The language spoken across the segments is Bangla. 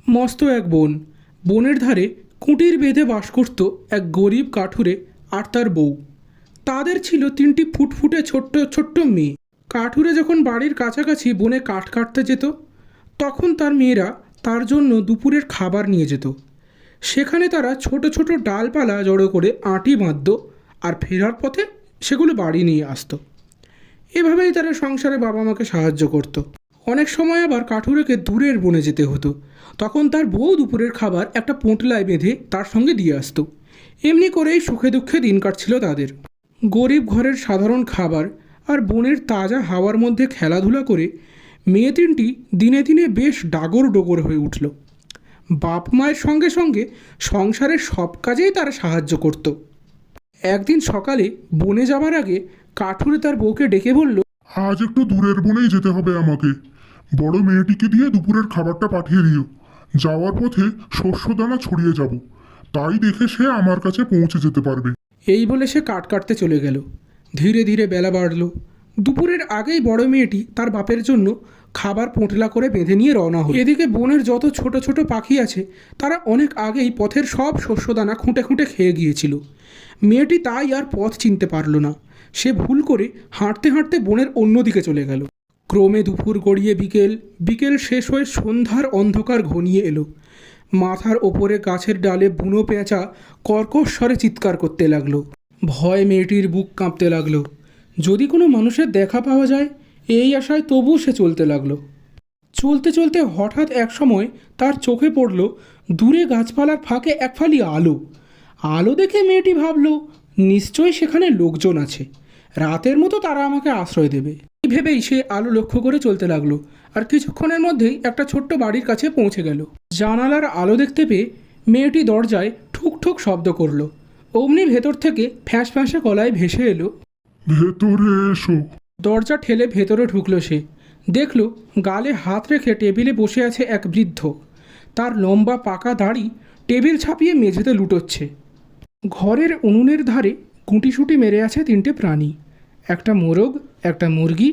মস্ত এক বন। বনের ধারে কুটির বেঁধে বাস করত এক গরিব কাঠুরে আর তার বউ। তাদের ছিল তিনটি ফুটফুটে ছোট্ট ছোট্ট মেয়ে। কাঠুরে যখন বাড়ির কাছাকাছি বনে কাঠ কাটতে যেত, তখন তার মেয়েরা তার জন্য দুপুরের খাবার নিয়ে যেত। সেখানে তারা ছোট ছোট ডালপালা জড়ো করে আঁটি বাঁধত আর ফেরার পথে সেগুলো বাড়ি নিয়ে আসতো। এভাবেই তারা সংসারে বাবা মাকে সাহায্য করত। অনেক সময় আবার কাঠুরেকে দূরের বনে যেতে হতো, তখন তার বউ দুপুরের খাবার একটা পোঁটলায় বেঁধে তার সঙ্গে দিয়ে আসতো। এমনি করেই সুখে দুঃখে দিন কাটছিল তাদের। গরিব ঘরের সাধারণ খাবার আর বনের তাজা হাওয়ার মধ্যে খেলাধুলা করে মেয়ে তিনটি দিনে দিনে বেশ ডাগর ডোগর হয়ে উঠল। বাপ মায়ের সঙ্গে সঙ্গে সংসারের সব কাজেই তারা সাহায্য করত। একদিন সকালে বনে যাবার আগে কাঠুরে তার বউকে ডেকে বলল, আজ একটু দূরের বনেই যেতে হবে আমাকে। বড় মেয়েটিকে দিয়ে দুপুরের খাবারটা পাঠিয়ে দিও। যাওয়ার পথে শস্যদানা ছড়িয়ে যাব, তাই দেখে সে আমার কাছে পৌঁছে যেতে পারবে। এই বলে সে কাঠ কাটতে চলে গেল। ধীরে ধীরে বেলা বাড়ল। দুপুরের আগেই বড় মেয়েটি তার বাপের জন্য খাবার পোঁটলা করে বেঁধে নিয়ে রওনা হল। এদিকে বনের যত ছোট ছোট পাখি আছে তারা অনেক আগেই পথের সব শস্যদানা খুঁটে খুঁটে খেয়ে গিয়েছিল। মেয়েটি তাই আর পথ চিনতে পারল না। সে ভুল করে হাঁটতে হাঁটতে বনের অন্যদিকে চলে গেল। ক্রমে দুপুর গড়িয়ে বিকেল, বিকেল শেষ হয়ে সন্ধ্যার অন্ধকার ঘনিয়ে এলো। মাথার ওপরে গাছের ডালে বুনো পেঁচা কর্কশ স্বরে চিৎকার করতে লাগলো। ভয় মেয়েটির বুক কাঁপতে লাগলো। যদি কোনো মানুষের দেখা পাওয়া যায় এই আশায় তবু সে চলতে লাগলো। চলতে চলতে হঠাৎ এক সময় তার চোখে পড়ল দূরে গাছপালার ফাঁকে এক ফালি আলো। আলো দেখে মেয়েটি ভাবল, নিশ্চয়ই সেখানে লোকজন আছে, রাতের মতো তারা আমাকে আশ্রয় দেবে। এই ভেবেই সে আলো লক্ষ্য করে চলতে লাগলো। আর কিছুক্ষণের মধ্যেই একটা ছোট্ট বাড়ির কাছে পৌঁছে গেল। জানালার আলো দেখতে পেয়ে মেয়েটি দরজায় ঠুক ঠুক শব্দ করলো। অমনি ভেতর থেকে ফ্যাঁস ফ্যাঁসে গলায় ভেসে এলো, ভেতরে এসো। দরজা ঠেলে ভেতরে ঢুকলো সে। দেখল গালে হাত রেখে টেবিলে বসে আছে এক বৃদ্ধ। তার লম্বা পাকা দাড়ি টেবিল ছাপিয়ে মেঝেতে লুটোচ্ছে। ঘরের উনুনের ধারে গুঁটিসুটি মেরে আছে তিনটে প্রাণী, একটা মোরগ, একটা মুরগি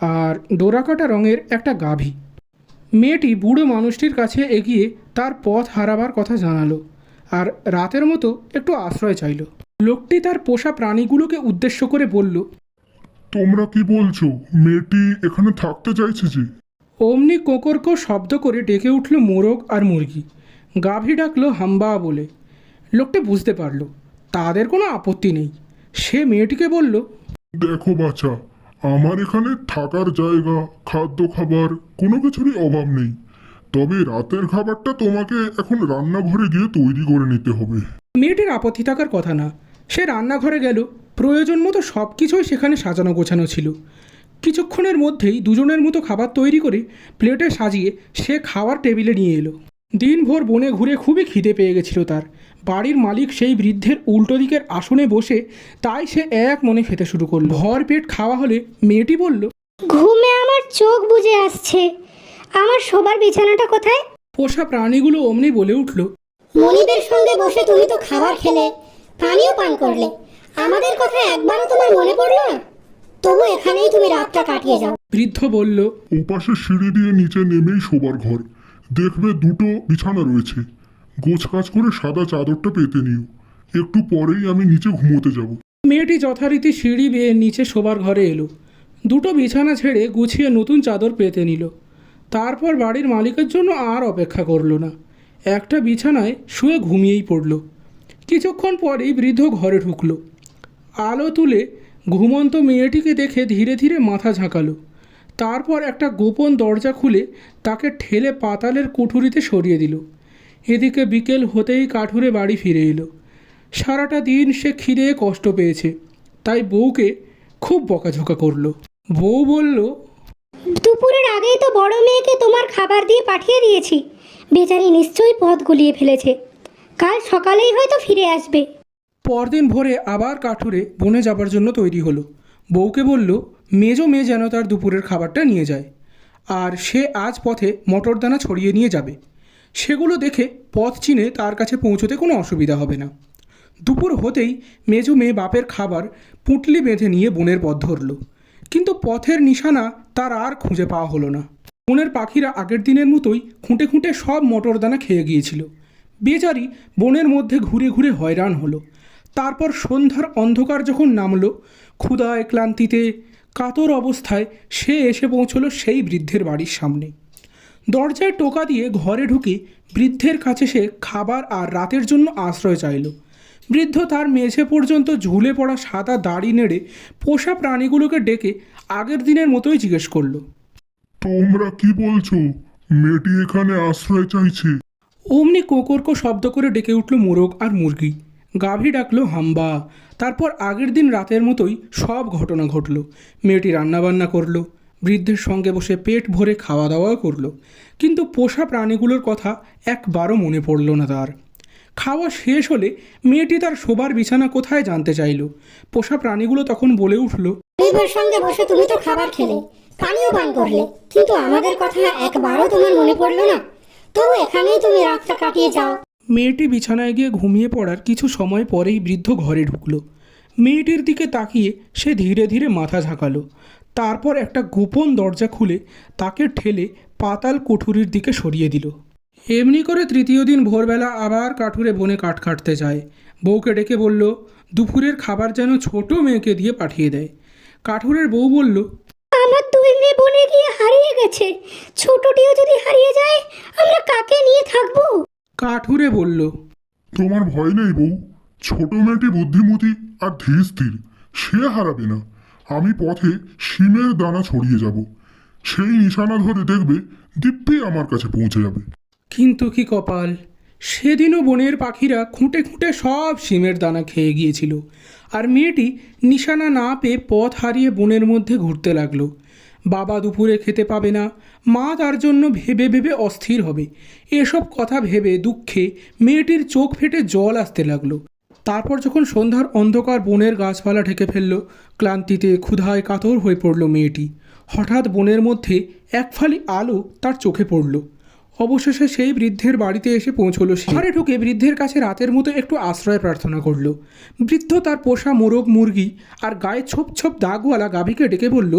আর ডোরাকাটা রঙের একটা গাভী। মেয়েটি বুড়ো মানুষটির কাছে এগিয়ে তার পথ হারাবার কথা জানালো আর রাতের মতো একটু আশ্রয় চাইল। লোকটি তার পোষা প্রাণীগুলোকে উদ্দেশ্য করে বলল, তোমরা কি বলছো? মেয়েটি এখানে থাকতে চাইছে যে? অমনি কোকরকো শব্দ করে ডেকে উঠল মোরগ আর মুরগি। গাভী ডাকলো হাম্বা বলে। লোকটি বুঝতে পারল তাদের কোনো আপত্তি নেই। সে মেয়েটিকে বলল, দেখো বাছা, আমার এখানে থাকার জায়গা, খাদ্য খাবার কোনো কিছুরই অভাব নেই। তবে রাতের খাবারটা তোমাকে এখন রান্নাঘরে গিয়ে তৈরি করে নিতে হবে। মেয়েটির আপত্তি থাকার কথা না। সে রান্নাঘরে গেল। প্রয়োজন মতো সব কিছুই সেখানে সাজানো গোছানো ছিল। কিছুক্ষণের মধ্যেই দুজনের মতো খাবার তৈরি করে প্লেটে সাজিয়ে সে খাওয়ার টেবিলে নিয়ে এলো। দিনভর বনে ঘুরে খুবই খিদে পেয়ে গেছিল তার। বাড়ির মালিক সেই বৃদ্ধের উল্টো দিকের আসনে বসে, তাই সে এক মনে খেতে শুরু করলো। ভর পেট খাওয়া হলে মেয়েটি বলল, ঘুমে আমার চোখ বুজে আসছে, আমার শোবার বিছানাটা কোথায়? পোষা প্রাণীগুলো অমনি বলে উঠল, মনিদের সঙ্গে বসে তুমি তো খাবার খেলে, পানিও পান করলে, আমাদের কথা একবারও তোমার মনে পড়লো না? তবু এখানেই তুমি রাতটা কাটিয়ে যাও। বৃদ্ধ বলল, ওপাশে সিঁড়ি দিয়ে নিচে নেমেই শোবার ঘর, দেখবে দুটো বিছানা রয়েছে। গোছকাজ করে সাদা চাদরটা পেতে নিও, একটু পরেই আমি নিচে ঘুমোতে যাব। মেয়েটি যথারীতি সিঁড়ি বেয়ে নিচে শোবার ঘরে এলো। দুটো বিছানা ছেড়ে গুছিয়ে নতুন চাদর পেতে নিল। তারপর বাড়ির মালিকের জন্য আর অপেক্ষা করল না, একটা বিছানায় শুয়ে ঘুমিয়েই পড়ল। কিছুক্ষণ পরেই বৃদ্ধ ঘরে ঢুকলো। আলো তুলে ঘুমন্ত মেয়েটিকে দেখে ধীরে ধীরে মাথা ঝাঁকালো। তারপর একটা গোপন দরজা খুলে তাকে ঠেলে পাতালের কুঠুরিতে সরিয়ে দিল। এদিকে বিকেল হতেই কাঠুরে বাড়ি ফিরে এলো। সারাটা দিন সে খিদে কষ্ট পেয়েছে, তাই বউকে খুব বকাঝোকা করলো। বউ বলল, দুপুরের আগেই তো বড় মেয়েকে তোমার খাবার দিয়ে পাঠিয়ে দিয়েছি, বেচারি নিশ্চয়ই পথ গুলিয়ে ফেলেছে, কাল সকালেই হয়তো ফিরে আসবে। পরদিন ভোরে আবার কাঠুরে বনে যাবার জন্য তৈরি হলো। বউকে বলল মেজো মেয়ে যেন তার দুপুরের খাবারটা নিয়ে যায়, আর সে আজ পথে মটরদানা ছড়িয়ে নিয়ে যাবে। সেগুলো দেখে পথ চিনে তার কাছে পৌঁছতে কোনো অসুবিধা হবে না। দুপুর হতেই মেজো মেয়ে বাপের খাবার পুঁটলি বেঁধে নিয়ে বনের পথ ধরল, কিন্তু পথের নিশানা তার আর খুঁজে পাওয়া হলো না। বনের পাখিরা আগের দিনের মতোই খুঁটে খুঁটে সব মটর দানা খেয়ে গিয়েছিল। বেচারি বনের মধ্যে ঘুরে ঘুরে হয়রান হলো। তারপর সন্ধ্যার অন্ধকার যখন নামলো, ক্ষুধায় ক্লান্তিতে কাতর অবস্থায় সে এসে পৌঁছলো সেই বৃদ্ধের বাড়ির সামনে। দরজায় টোকা দিয়ে ঘরে ঢুকে বৃদ্ধের কাছে সে খাবার আর রাতের জন্য আশ্রয় চাইল। বৃদ্ধ তার মেঝে পর্যন্ত ঝুলে পড়া সাদা দাড়ি নেড়ে পোষা প্রাণীগুলোকে ডেকে আগের দিনের মতোই জিজ্ঞেস করলো, তোমরা কি বলছো? মেয়েটি এখানে আশ্রয় চাইছে। অমনি কোকরকো শব্দ করে ডেকে উঠল মোরগ আর মুরগি। গাভী ডাকলো হাম্বা। তারপর আগের দিন রাতের মতোই সব ঘটনা ঘটল। মেয়েটি রান্নাবান্না করলো, বৃদ্ধের সঙ্গে বসে পেট ভরে খাওয়া দাওয়াও করলো, কিন্তু পোষা প্রাণীগুলোর কথা একবারও মনে পড়ল না তার। খাওয়া শেষ হলে মেয়েটি তার শোবার বিছানা কোথায় জানতে চাইল। পোষা প্রাণীগুলো তখন বলে উঠল, পরিবার সঙ্গে বসে তুমি তো খাবার খেলে, পানিও পান করলে, কিন্তু আমাদের কথা একবারও তোমার মনে পড়লো না। তবু এখানেই তুমি রাতটা কাটিয়ে যাও। মেয়েটি বিছানায় গিয়ে ঘুমিয়ে পড়ার কিছু সময় পরেই বৃদ্ধ ঘরে ঢুকলো। মেয়েটির দিকে তাকিয়ে সে ধীরে ধীরে মাথা ঝাঁকালো। তারপর একটা গোপন দরজা খুলে তাকে ঠেলে পাতাল কুঠুরির দিকে সরিয়ে দিল। এমনি করে তৃতীয় দিন ভোরবেলা আবার কাঠুরে বনে কাঠ কাটতে যায়। বউকে ডেকে বলল দুপুরের খাবার যেন ছোট মেয়েকে দিয়ে পাঠিয়ে দেয়। কাঠুরের বউ বলল, আমার দুই মেয়ে বনে গিয়ে হারিয়ে গেছে, ছোটটিও যদি হারিয়ে যায় আমরা কাকে নিয়ে থাকবো? কাঠুরে বলল, তোমার ভয় নেই বউ? ছোট মেয়েটি বুদ্ধিমতী আর ধীর স্থির, সে হারাবে না। আমি পথে শিমের দানা ছড়িয়ে যাব, সেই নিশানা ধরে দেখবে দিব্যি আমার কাছে পৌঁছে যাবে। কিন্তু কি কপাল, সেদিনও বনের পাখিরা খুঁটে খুঁটে সব শিমের দানা খেয়ে গিয়েছিল। আর মেয়েটি নিশানা না পেয়ে পথ হারিয়ে বনের মধ্যে ঘুরতে লাগলো। বাবা দুপুরে খেতে পাবে না, মা তার জন্য ভেবে ভেবে অস্থির হবে। এসব কথা ভেবে দুঃখে মেয়েটির চোখ ফেটে জল আসতে লাগলো। তারপর যখন সন্ধ্যার অন্ধকার বনের গাছপালা ঢেকে ফেলল, ক্লান্তিতে ক্ষুধায় কাতর হয়ে পড়ল মেয়েটি। হঠাৎ বনের মধ্যে এক ফালি আলো তার চোখে পড়ল। অবশেষে সেই বৃদ্ধের বাড়িতে এসে পৌঁছলো সে। ঘরে ঢুকে বৃদ্ধের কাছে রাতের মতো একটু আশ্রয় প্রার্থনা করলো। বৃদ্ধ তার পোষা মোরগ মুরগি আর গায়ে ছোপ ছোপ দাগওয়ালা গাভীকে ডেকে বলল,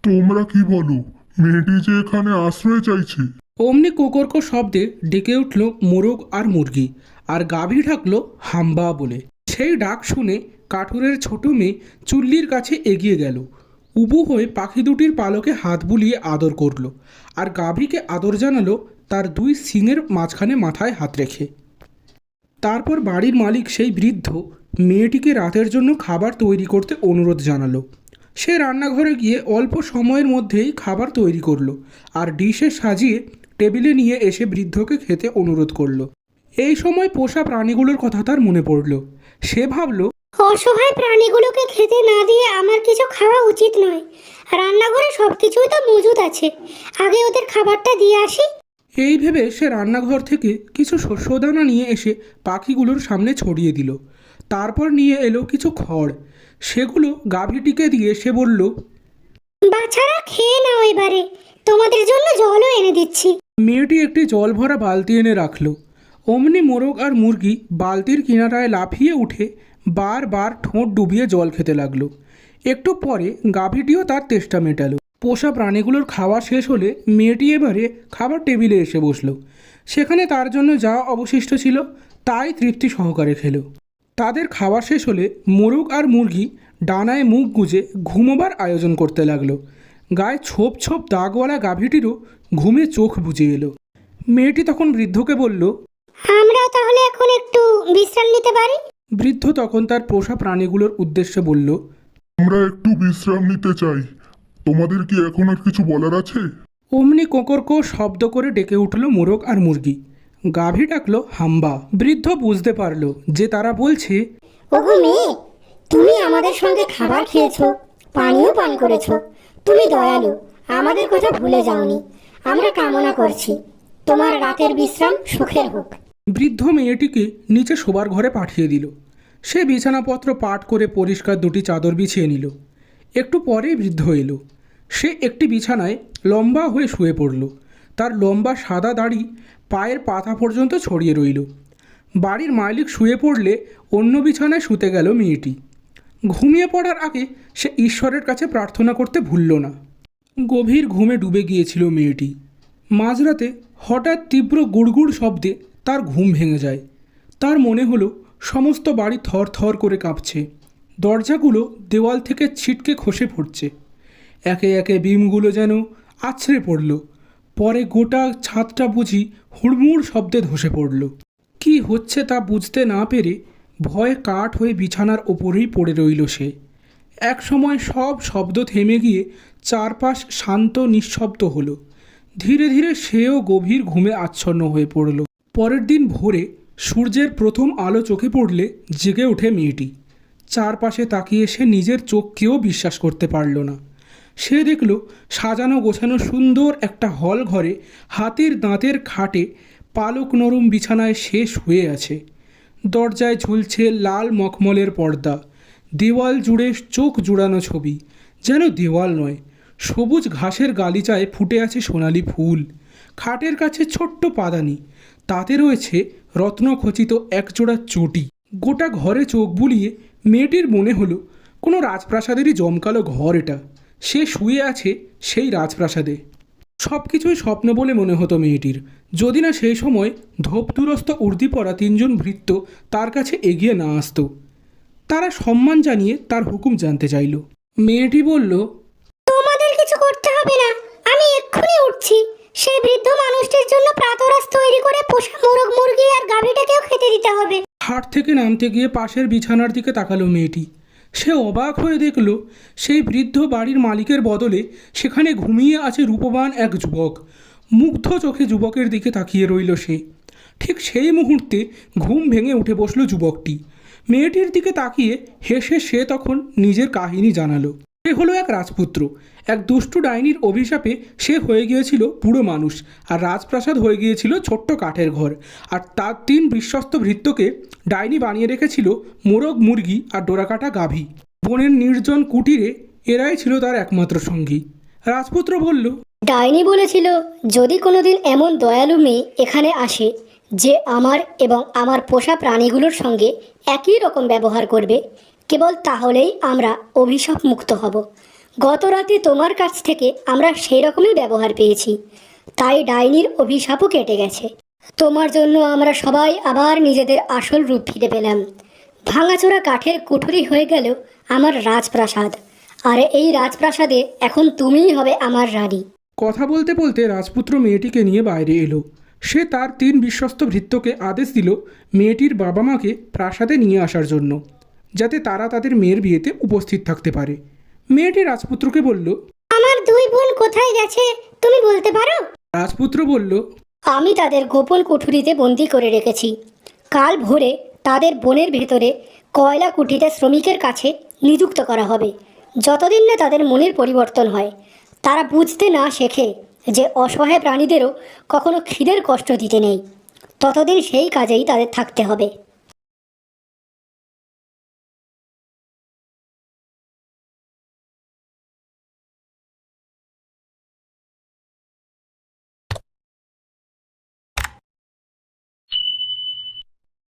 তোমরা কি বলো? মেয়েটি যে এখানে আশ্রয় চাইছে। অমনি কোকরকো শব্দে ডেকে উঠল মোরগ আর মুরগি, আর গাভী ডাকলো হাম্বা বলে। সেই ডাক শুনে কাঠুরের ছোট মেয়ে চুল্লির কাছে এগিয়ে গেল। উবু হয়ে পাখি দুটির পালকে হাত বুলিয়ে আদর করলো, আর গাভীকে আদর জানালো তার দুই শিংয়ের মাঝখানে মাথায় হাত রেখে। তারপর বাড়ির মালিক সেই বৃদ্ধ মেয়েটিকে রাতের জন্য খাবার তৈরি করতে অনুরোধ জানালো। সে রান্নাঘরে গিয়ে অল্প সময়ের মধ্যেই খাবার তৈরি করলো, আর ডিশে সাজিয়ে টেবিলে নিয়ে এসে বৃদ্ধকে খেতে অনুরোধ করলো। এই সময় পোষা প্রাণীগুলোর কথা তার মনে পড়ল। সে ভাবল, অসহায় প্রাণীগুলোকে খেতে না দিয়ে আমার কিছু খাওয়া উচিত নয়। রান্নাঘরে সবকিছুই তো মজুদ আছে, আগে ওদের খাবারটা দিয়ে আসি। এই ভেবে সে রান্নাঘর থেকে কিছু শস্যদানা নিয়ে এসে পাখিগুলোর সামনে ছড়িয়ে দিল। তারপর নিয়ে এলো কিছু খড়, সেগুলো গাভীটিকে দিয়ে সে বলল, বাছারা খেয়ে নাও, এবারে তোমাদের জন্য জলও এনে দিচ্ছি। মেয়েটি একটি জল ভরা বালতি এনে রাখল। অমনি মোরগ আর মুরগি বালতির কিনারায় লাফিয়ে উঠে বারবার ঠোঁট ডুবিয়ে জল খেতে লাগলো। একটু পরে গাভীটিও তার তেষ্টা মেটালো। পোষা প্রাণীগুলোর খাওয়া শেষ হলে মেয়েটি এবারে খাবার টেবিলে এসে বসলো। সেখানে তার জন্য যা অবশিষ্ট ছিল তাই তৃপ্তি সহকারে খেলো। তাদের খাওয়া শেষ হলে মোরগ আর মুরগি ডানায় মুখ গুজে ঘুমোবার আয়োজন করতে লাগলো। গায়ে ছোপ ছোপ দাগওয়ালা গাভীটিরও ঘুমে চোখ বুজে এলো। মেয়েটি তখন বৃদ্ধকে বলল, আমরা তাহলে এখন একটু বিশ্রাম নিতে পারি? বৃদ্ধ তখন তার পোষা প্রাণীগুলোর উদ্দেশ্যে বলল, আমরা একটু বিশ্রাম নিতে চাই, তোমাদের কি এখন আর কিছু বলার আছে? অমনি কোকরকো শব্দ করে ডেকে উঠল মোরগ আর মুরগি। গাভী ডাকলো হাম্বা। বৃদ্ধ বুঝতে পারলো যে তারা বলছে, ওগো মেয়ে, তুমি আমাদের সঙ্গে খাবার খেয়েছো, পানিও পান করেছো, তুমি দয়ালু, আমাদের কথা ভুলে যাওনি। আমরা কামনা করছি তোমার রাতের বিশ্রাম সুখের হোক। বৃদ্ধ মেয়েটিকে নিচে শোবার ঘরে পাঠিয়ে দিল। সে বিছানাপত্র পাট করে পরিষ্কার দুটি চাদর বিছিয়ে নিল। একটু পরেই বৃদ্ধ এলো। সে একটি বিছানায় লম্বা হয়ে শুয়ে পড়ল। তার লম্বা সাদা দাড়ি পায়ের পাতা পর্যন্ত ছড়িয়ে রইল। বাড়ির মালিক শুয়ে পড়লে অন্য বিছানায় শুতে গেল মেয়েটি। ঘুমিয়ে পড়ার আগে সে ঈশ্বরের কাছে প্রার্থনা করতে ভুলল না। গভীর ঘুমে ডুবে গিয়েছিল মেয়েটি। মাঝরাতে হঠাৎ তীব্র গুড়গুড় শব্দে তার ঘুম ভেঙে যায়। তার মনে হলো সমস্ত বাড়ি থর থর করে কাঁপছে, দরজাগুলো দেওয়াল থেকে ছিটকে খসে পড়ছে, একে একে বিমগুলো যেন আছড়ে পড়ল। পরে গোটা ছাদটা বুঝি হুড়মুড় শব্দে ধসে পড়ল। কি হচ্ছে তা বুঝতে না পেরে ভয়ে কাঠ হয়ে বিছানার ওপরেই পড়ে রইল সে। এক সময় সব শব্দ থেমে গিয়ে চারপাশ শান্ত নিঃশব্দ হলো। ধীরে ধীরে সেও গভীর ঘুমে আচ্ছন্ন হয়ে পড়ল। পরের দিন ভোরে সূর্যের প্রথম আলো চোখে পড়লে জেগে ওঠে মেয়েটি। চারপাশে তাকিয়ে সে নিজের চোখকেও বিশ্বাস করতে পারল না। সে দেখল সাজানো গোছানো সুন্দর একটা হল ঘরে হাতির দাঁতের খাটে পালক নরম বিছানায় সে শুয়ে আছে। দরজায় ঝুলছে লাল মখমলের পর্দা, দেওয়াল জুড়ে চোখ জুড়ানো ছবি, যেন দেওয়াল নয়, সবুজ ঘাসের গালিচায় ফুটে আছে সোনালি ফুল। খাটের কাছে ছোট্ট পাদানি, তাতে রয়েছে রত্নখচিত একজোড়া চটি। গোটা ঘরে চোখ বুলিয়ে মেয়েটির মনে হলো কোনো রাজপ্রাসাদেরই জমকালো ঘর এটা। সে শুয়ে আছে সেই রাজপ্রাসাদে। সব কিছুই স্বপ্ন বলে মনে হতো মেয়েটির, যদি না সেই সময় ধোপদুরস্ত উর্দি পরা তিনজন ভৃত্য তার কাছে এগিয়ে না আসতো। তারা সম্মান জানিয়ে তার হুকুম জানতে চাইল। মেয়েটি বলল, তোমাদের কিছু করতে হবে না, আমি এক্ষুনি উঠছি। সেই বৃদ্ধ মানুষটির জন্য প্রাতরাশ তৈরি করে পোষা মোরগ মুরগি আর গাভীটাকেও খেতে দিতে হবে। হাট থেকে নামতে গিয়ে পাশের বিছানার দিকে তাকালো মেয়েটি। সে অবাক হয়ে দেখল সেই বৃদ্ধ বাড়ির মালিকের বদলে সেখানে ঘুমিয়ে আছে রূপবান এক যুবক। মুগ্ধ চোখে যুবকের দিকে তাকিয়ে রইল সে। ঠিক সেই মুহূর্তে ঘুম ভেঙে উঠে বসল যুবকটি। মেয়েটির দিকে তাকিয়ে হেসে সে তখন নিজের কাহিনী জানালো। সে হলো এক রাজপুত্র। এক দুষ্টু ডাইনির অভিশাপে সে হয়ে গিয়েছিল বুড়ো মানুষ, আর রাজপ্রাসাদ হয়ে গিয়েছিল ছোট্ট কাঠের ঘর। আর তার তিন বিশ্বস্ত ভৃত্যকে ডাইনি বানিয়ে রেখেছিল মোরগ মুরগি আর ডোরাকাটা গাভী। বনের নির্জন কুটিরে এরাই ছিল তার একমাত্র সঙ্গী। রাজপুত্র বলল, ডাইনি বলেছিল যদি কোনোদিন এমন দয়ালু মেয়ে এখানে আসে যে আমার এবং আমার পোষা প্রাণীগুলোর সঙ্গে একই রকম ব্যবহার করবে, কেবল তাহলেই আমরা অভিশাপ মুক্ত হব। গত রাতে তোমার কাছ থেকে আমরা সেই রকমই ব্যবহার পেয়েছি, তাই ডাইনির অভিশাপও কেটে গেছে। তোমার জন্য আমরা সবাই আবার নিজেদের আসল রূপ ফিরে পেলাম। ভাঙাচোরা কাঠের কুঠুরি হয়ে গেল আমার রাজপ্রাসাদ, আর এই রাজপ্রাসাদে এখন তুমিই হবে আমার রানী। কথা বলতে বলতে রাজপুত্র মেয়েটিকে নিয়ে বাইরে এলো। সে তার তিন বিশ্বস্ত ভৃত্যকে আদেশ দিল মেয়েটির বাবা মাকে প্রাসাদে নিয়ে আসার জন্য, যাতে তারা তাদের মেয়ের বিয়েতে উপস্থিত থাকতে পারে। মেয়েটি রাজপুত্রকে বলল, আমার দুই বোন কোথায় গেছে তুমি বলতে পারো? রাজপুত্র বলল, আমি তাদের গোপন কুঠুরিতে বন্দি করে রেখেছি। কাল ভোরে তাদের বনের ভেতরে কয়লা কুঠিতে শ্রমিকের কাছে নিযুক্ত করা হবে। যতদিন না তাদের মনের পরিবর্তন হয়, তারা বুঝতে না শেখে যে অসহায় প্রাণীদেরও কখনো খিদের কষ্ট দিতে নেই, ততদিন সেই কাজেই তাদের থাকতে হবে।